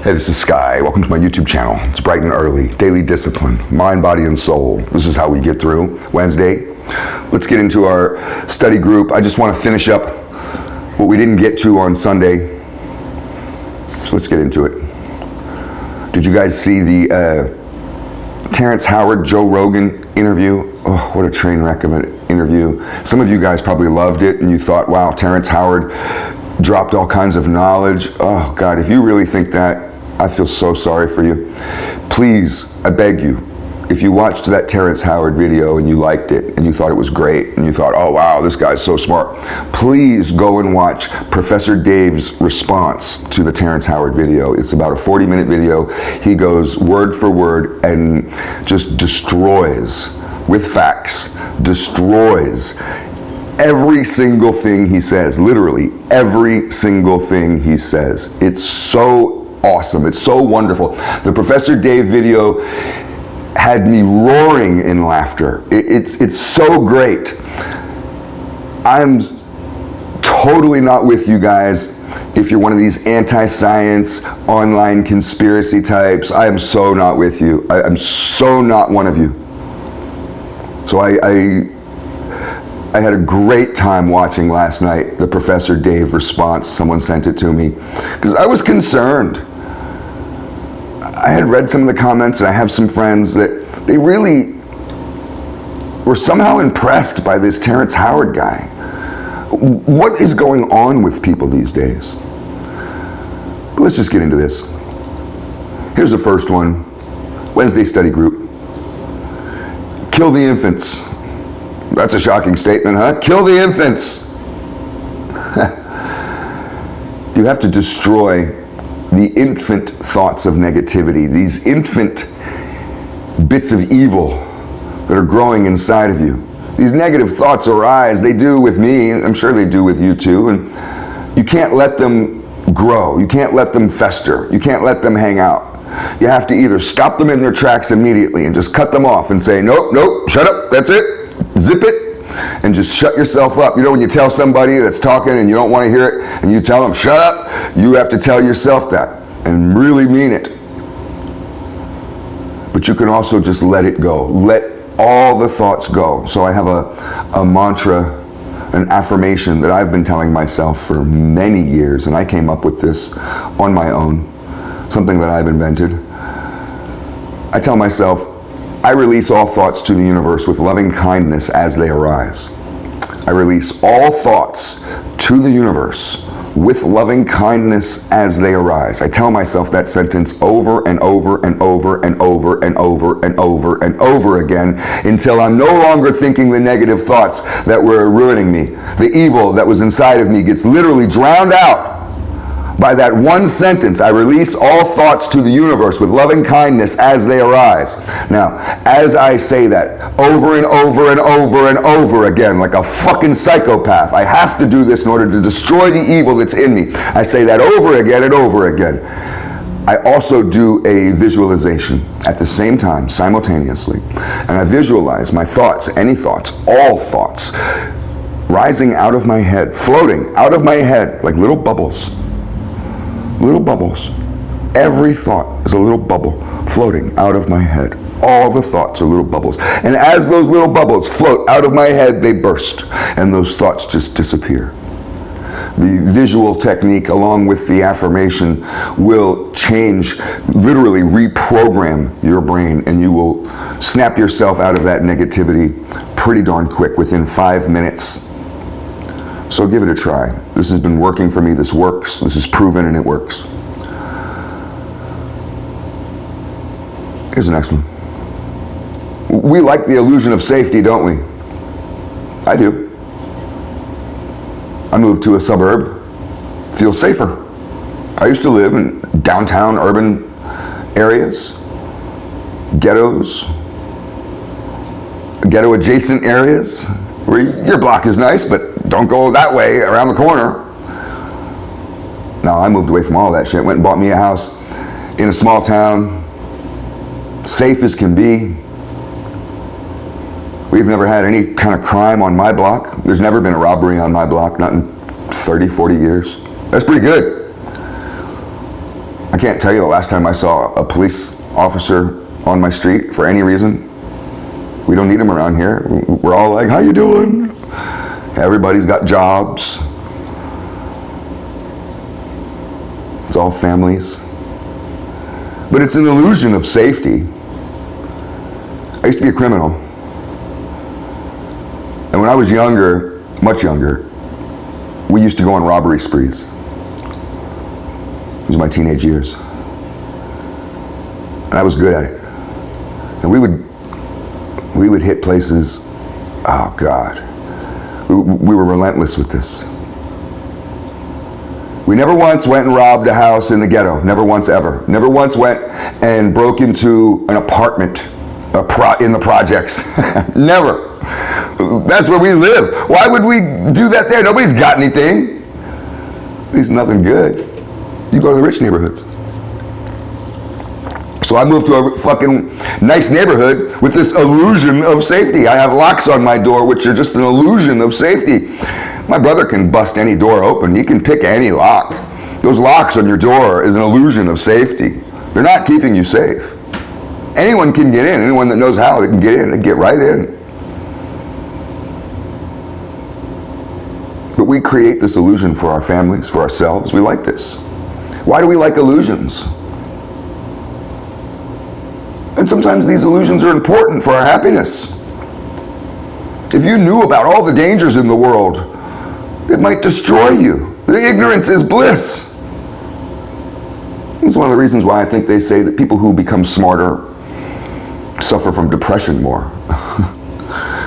Hey, this is Sky. Welcome to my YouTube channel. It's bright and early. Daily discipline, mind, body, and soul. This is how we get through Wednesday. Let's get into our study group. I just want to finish up what we didn't get to on Sunday. So let's get into it. Did you guys see the Terrence Howard, Joe Rogan interview? Oh, what a train wreck of an interview. Some of you guys probably loved it and you thought, wow, Terrence Howard dropped all kinds of knowledge. Oh God, if you really think that, I feel so sorry for you. Please, I beg you, if you watched that Terrence Howard video and you liked it and you thought it was great and you thought, oh wow, this guy's so smart, please go and watch Professor Dave's response to the Terrence Howard video. It's about a 40-minute video. He goes word for word and just destroys, with facts, destroys every single thing he says, literally every single thing he says. It's so awesome. It's so wonderful. The Professor Dave video had me roaring in laughter. It's so great. I'm totally not with you guys if you're one of these anti-science online conspiracy types. I am so not with you. I'm so not one of you. So I had a great time watching last night the Professor Dave response. Someone sent it to me because I was concerned. I had read some of the comments and I have some friends that they really were somehow impressed by this Terrence Howard guy. What is going on with people these days? But let's just get into this. Here's the first one. Wednesday study group. Kill the infants. That's a shocking statement, huh? Kill the infants. You have to destroy the infant thoughts of negativity, these infant bits of evil that are growing inside of you. These negative thoughts arise, they do with me, I'm sure they do with you too, and you can't let them grow, you can't let them fester, you can't let them hang out. You have to either stop them in their tracks immediately and just cut them off and say, nope, nope, shut up, that's it, zip it, and just shut yourself up. You know when you tell somebody that's talking and you don't want to hear it, and you tell them, shut up, you have to tell yourself that and really mean it. But you can also just let it go. Let all the thoughts go. So I have a mantra, an affirmation that I've been telling myself for many years, and I came up with this on my own, something that I've invented. I tell myself, I release all thoughts to the universe with loving kindness as they arise. I release all thoughts to the universe with loving kindness as they arise. I tell myself that sentence over and over and over and over and over and over and over again until I'm no longer thinking the negative thoughts that were ruining me. The evil that was inside of me gets literally drowned out by that one sentence. I release all thoughts to the universe with loving kindness as they arise. Now, as I say that over and over and over and over again, like a fucking psychopath, I have to do this in order to destroy the evil that's in me. I say that over again and over again. I also do a visualization at the same time, simultaneously. And I visualize my thoughts, any thoughts, all thoughts, rising out of my head, floating out of my head like little bubbles. Little bubbles. Every thought is a little bubble floating out of my head. All the thoughts are little bubbles. And as those little bubbles float out of my head, they burst, and those thoughts just disappear. The visual technique, along with the affirmation, will change, literally reprogram your brain, and you will snap yourself out of that negativity pretty darn quick, within 5 minutes. So give it a try. This has been working for me. This works. This is proven and it works. Here's the next one. We like the illusion of safety, don't we? I do. I moved to a suburb. Feels safer. I used to live in downtown urban areas, ghettos, ghetto adjacent areas, where your block is nice, but don't go that way around the corner. No, I moved away from all that shit. Went and bought me a house in a small town, safe as can be. We've never had any kind of crime on my block. There's never been a robbery on my block, not in 30, 40 years. That's pretty good. I can't tell you the last time I saw a police officer on my street for any reason. We don't need them around here. We're all like, how you doing? Everybody's got jobs. It's all families. But it's an illusion of safety. I used to be a criminal. And when I was younger, much younger, we used to go on robbery sprees. It was my teenage years. And I was good at it. And we would hit places, oh God. We were relentless with this. We never once went and robbed a house in the ghetto. Never once ever. Never once went and broke into an apartment in the projects. Never. That's where we live. Why would we do that there? Nobody's got anything. At least nothing good. You go to the rich neighborhoods. So I moved to a fucking nice neighborhood with this illusion of safety. I have locks on my door, which are just an illusion of safety. My brother can bust any door open. He can pick any lock. Those locks on your door is an illusion of safety. They're not keeping you safe. Anyone can get in. Anyone that knows how, they can get in. They get right in. But we create this illusion for our families, for ourselves. We like this. Why do we like illusions? And sometimes these illusions are important for our happiness. If you knew about all the dangers in the world, it might destroy you. The ignorance is bliss. It's one of the reasons why I think they say that people who become smarter suffer from depression more.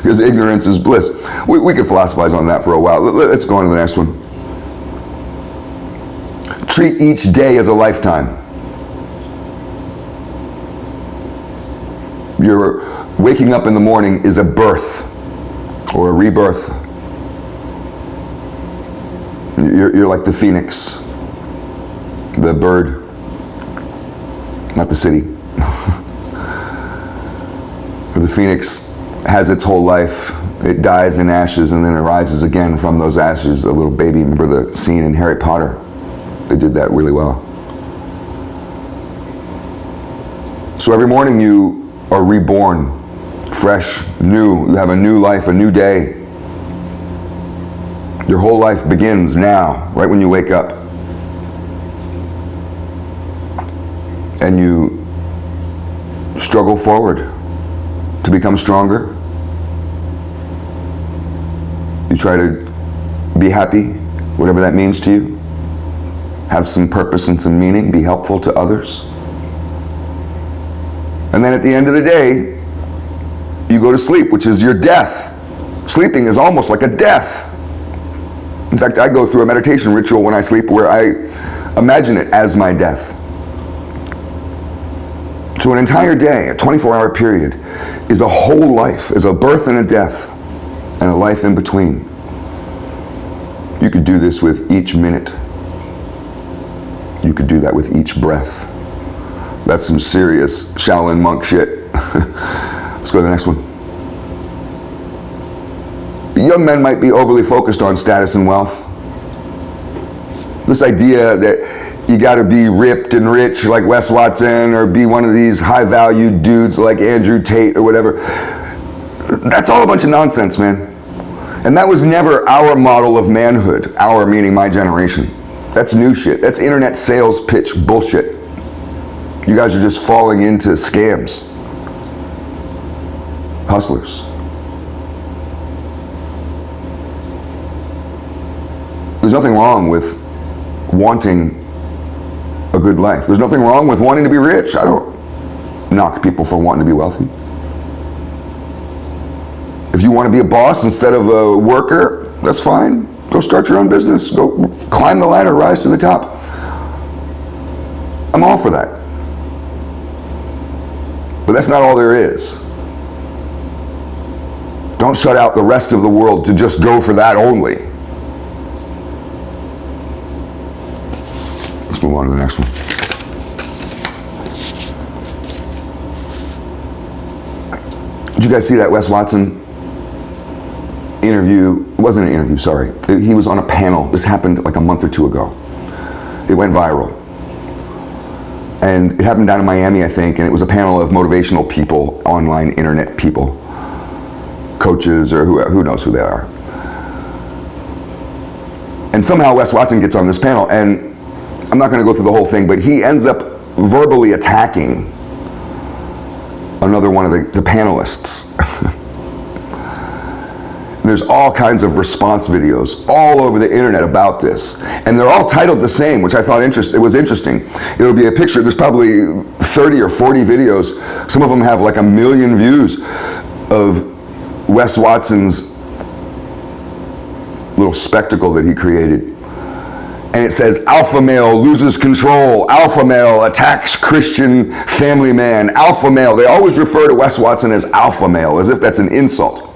Because ignorance is bliss. We could philosophize on that for a while. Let's go on to the next one. Treat each day as a lifetime. Your waking up in the morning is a birth or a rebirth. You're like the phoenix, the bird, not the city. The phoenix has its whole life. It dies in ashes and then it rises again from those ashes, a little baby. Remember the scene in Harry Potter? They did that really well. So every morning you are reborn, fresh, new. You have a new life, a new day. Your whole life begins now, right when you wake up. And you struggle forward to become stronger. You try to be happy, whatever that means to you. Have some purpose and some meaning, be helpful to others. And then at the end of the day, you go to sleep, which is your death. Sleeping is almost like a death. In fact, I go through a meditation ritual when I sleep where I imagine it as my death. So an entire day, a 24-hour period, is a whole life, is a birth and a death, and a life in between. You could do this with each minute. You could do that with each breath. That's some serious Shaolin monk shit. Let's go to the next one. Young men might be overly focused on status and wealth. This idea that you gotta be ripped and rich like Wes Watson or be one of these high-value dudes like Andrew Tate or whatever. That's all a bunch of nonsense, man. And that was never our model of manhood. Our meaning my generation. That's new shit. That's internet sales pitch bullshit. You guys are just falling into scams. Hustlers. There's nothing wrong with wanting a good life. There's nothing wrong with wanting to be rich. I don't knock people for wanting to be wealthy. If you want to be a boss instead of a worker, that's fine. Go start your own business. Go climb the ladder, rise to the top. I'm all for that. But that's not all there is. Don't shut out the rest of the world to just go for that only. Let's move on to the next one. Did you guys see that Wes Watson interview? It wasn't an interview, sorry. He was on a panel. This happened like a month or two ago. It went viral. And it happened down in Miami, I think, and it was a panel of motivational people, online internet people, coaches, or who knows who they are. And somehow Wes Watson gets on this panel, and I'm not going to go through the whole thing, but he ends up verbally attacking another one of the panelists. There's all kinds of response videos all over the internet about this, and they're all titled the same, which I thought it was interesting. It'll be a picture. There's probably 30 or 40 videos. Some of them have like 1 million views of Wes Watson's little spectacle that he created. And it says, alpha male loses control, alpha male attacks Christian family man, alpha male. They always refer to Wes Watson as alpha male, as if that's an insult.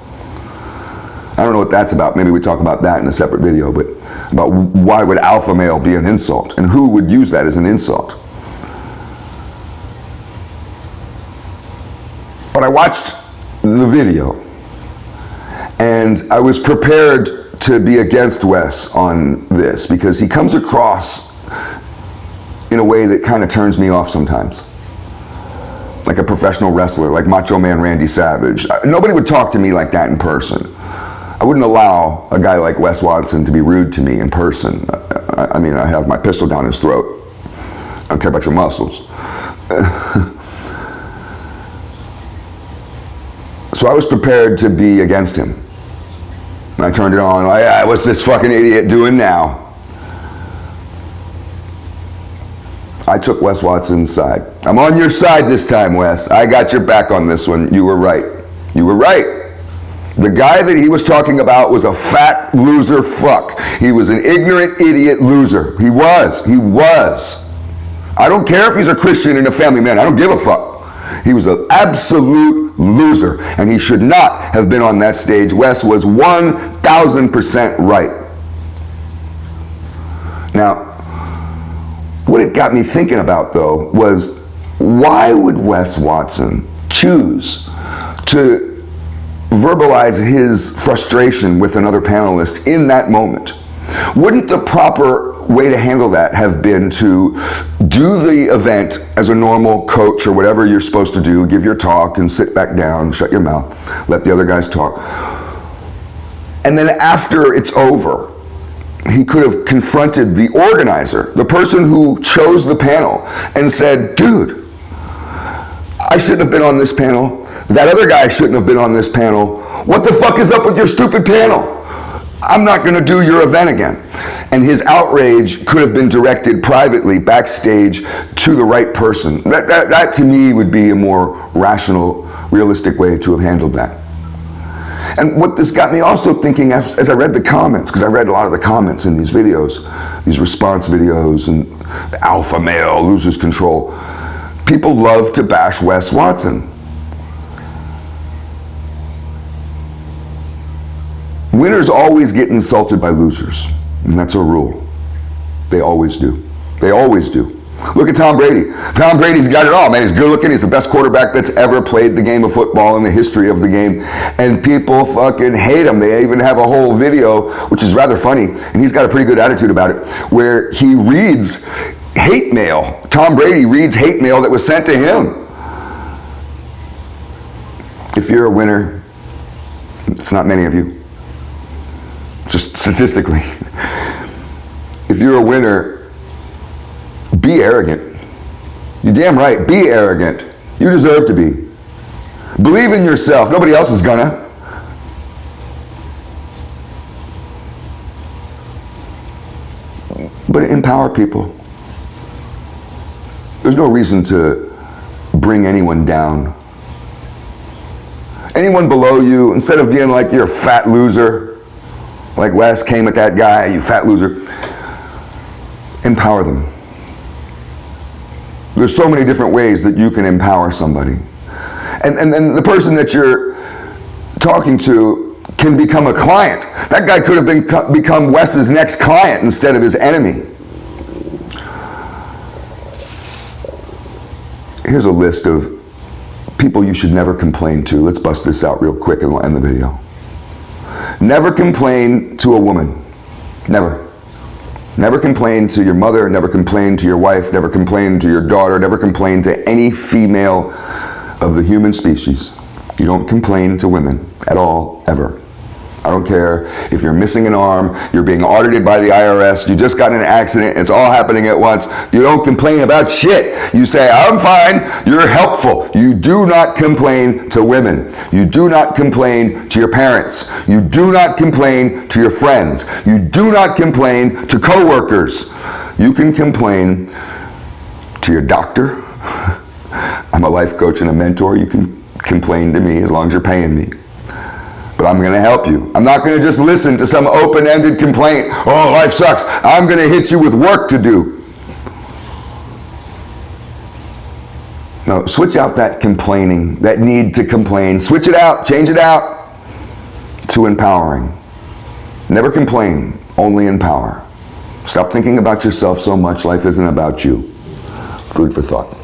I don't know what that's about. Maybe we talk about that in a separate video, but about why would alpha male be an insult, and who would use that as an insult. But I watched the video, and I was prepared to be against Wes on this, because he comes across in a way that kind of turns me off sometimes. Like a professional wrestler, like Macho Man Randy Savage. Nobody would talk to me like that in person. I wouldn't allow a guy like Wes Watson to be rude to me in person. I mean, I have my pistol down his throat. I don't care about your muscles. So I was prepared to be against him. And I turned it on, like, yeah, what's this fucking idiot doing now? I took Wes Watson's side. I'm on your side this time, Wes. I got your back on this one. You were right. You were right. The guy that he was talking about was a fat loser fuck. He was an ignorant idiot loser. He was. He was. I don't care if he's a Christian and a family man. I don't give a fuck. He was an absolute loser, and he should not have been on that stage. Wes was 1,000% right. Now, what it got me thinking about, though, was why would Wes Watson choose to verbalize his frustration with another panelist in that moment? Wouldn't the proper way to handle that have been to do the event as a normal coach or whatever you're supposed to do, give your talk and sit back down, shut your mouth, let the other guys talk. And then after it's over, he could have confronted the organizer, the person who chose the panel, and said, dude, I shouldn't have been on this panel. That other guy shouldn't have been on this panel. What the fuck is up with your stupid panel? I'm not going to do your event again. And his outrage could have been directed privately, backstage, to the right person. That to me would be a more rational, realistic way to have handled that. And what this got me also thinking as I read the comments, because I read a lot of the comments in these videos, these response videos, and the alpha male loses control. People love to bash Wes Watson. Winners always get insulted by losers, and that's a rule. They always do. They always do. Look at Tom Brady. Tom Brady's got it all, man. He's good looking. He's the best quarterback that's ever played the game of football in the history of the game. And people fucking hate him. They even have a whole video, which is rather funny, and he's got a pretty good attitude about it, where he reads hate mail. Tom Brady reads hate mail that was sent to him. If you're a winner, it's not many of you. Just statistically, if you're a winner, be arrogant. You're damn right, be arrogant. You deserve to be. Believe in yourself. Nobody else is gonna. But empower people. There's no reason to bring anyone down. Anyone below you, instead of being like you're a fat loser, like Wes came at that guy, you fat loser, empower them. There's so many different ways that you can empower somebody. And then the person that you're talking to can become a client. That guy could have become Wes's next client instead of his enemy. Here's a list of people you should never complain to. Let's bust this out real quick and we'll end the video. Never complain to a woman. Never. Never complain to your mother, never complain to your wife, never complain to your daughter, never complain to any female of the human species. You don't complain to women at all, ever. I don't care if you're missing an arm, you're being audited by the IRS, you just got in an accident, it's all happening at once. You don't complain about shit. You say, I'm fine, you're helpful. You do not complain to women. You do not complain to your parents. You do not complain to your friends. You do not complain to coworkers. You can complain to your doctor. I'm a life coach and a mentor. You can complain to me as long as you're paying me. But I'm going to help you. I'm not going to just listen to some open-ended complaint. Oh, life sucks. I'm going to hit you with work to do. No, switch out that complaining, that need to complain. Switch it out, change it out to empowering. Never complain, only empower. Stop thinking about yourself so much. Life isn't about you. Food for thought.